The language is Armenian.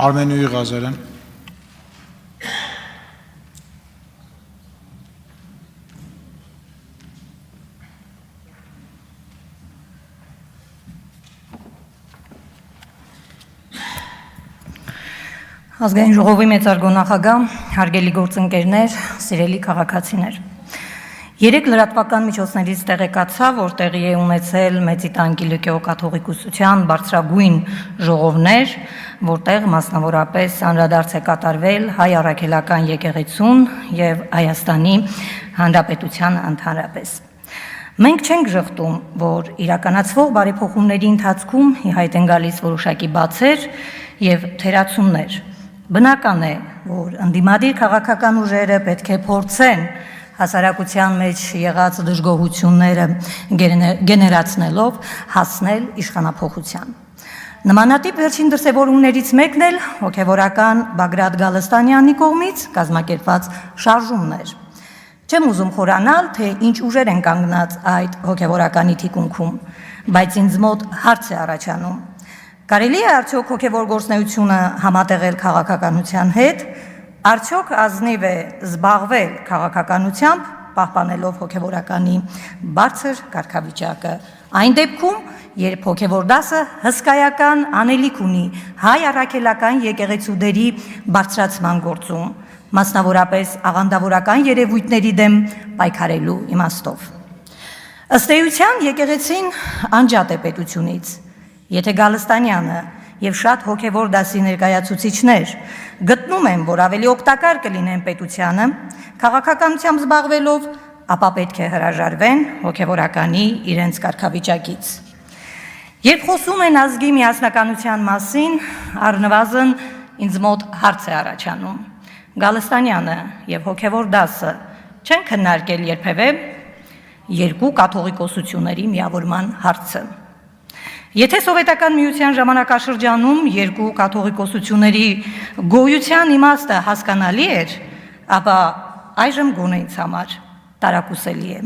Արմենուի Ղազարյան։ Ազգային ժողովի մեծարգո նախագահ, հարգելի գործընկերներ, սիրելի քաղաքացիներ։ Երեք լրատվական միջոցներից տեղեկացա, որ տեղի է ունեցել Մեծիտան Կիլիկիո կաթողիկոսության բարձրագույն ժողովներ, որտեղ մասնավորապես անդրադարձ է կատարվել հայ առաքելական եկեղեցուն եւ Հայաստանի Հանրապետության ընդհանրապես։ Մենք չենք ժխտում, որ իրականացվող բարեփոխումների ընթացքում ի հայտ են գալիս որոշակի բացեր եւ թերացումներ։ Բնական է, որ ընդդիմադիր քաղաքական ուժերը պետք է փորձեն հասարակության մեջ եղած դժգոհությունները գեներացնելով հասնել իշխանափոխության։ Նմանատիպ վերջին դրսևորումներից մեկն էլ հոգևորական Բագրատ Գալստանյանի կողմից կազմակերպված շարժումն էր։ Չեմ ուզում խորանալ, թե ինչ ուժեր են կանգնած այդ հոգևորականի թիկունքում, բայց ինձ մոտ հարց է առաջանում. կարելի է արդյոք հոգևոր գործունեությունը համատեղել քաղաքականության հետ, արդյոք ազնիվ է զբաղվել քաղաքականությամբ, պահպանելով հոգևորականի բարձր կարգավիճակը, այն դեպքում, երբ հոգևոր դասը հսկայական անելիք ունի հայ առաքելական եկեղեցուների բարձրացման գործում, մասնավորապես աղանդավորական երևույթների դեմ պայքարելու իմաստով։ Ըստ էության եկեղեցին անջատ է պետությունից։ Եթե Գալստանյանը եւ շատ հոգևոր դասի ներկայացուցիչներ գտնում են, որ ավելի օգտակար կլինեն պետությանը, քաղաքականությամբ զբաղվելով, ապա պետք է հրաժարվեն հոգևորականի իրենց կարգավիճակից։ Երբ խոսում են ազգի միասնականության մասին, առնվազն ինձ մոտ հարց է առաջանում. Գալստանյանը եւ հոգևոր դասը չեն քննարկել երբևէ երկու կաթողիկոսությունների միավորման հարցը։ Եթե սովետական միության ժամանակաշրջանում երկու կաթողիկոսությունների գոյության իմաստը հասկանալի էր, ապա այժմ գոնե ինձ համար տարակուսելի է։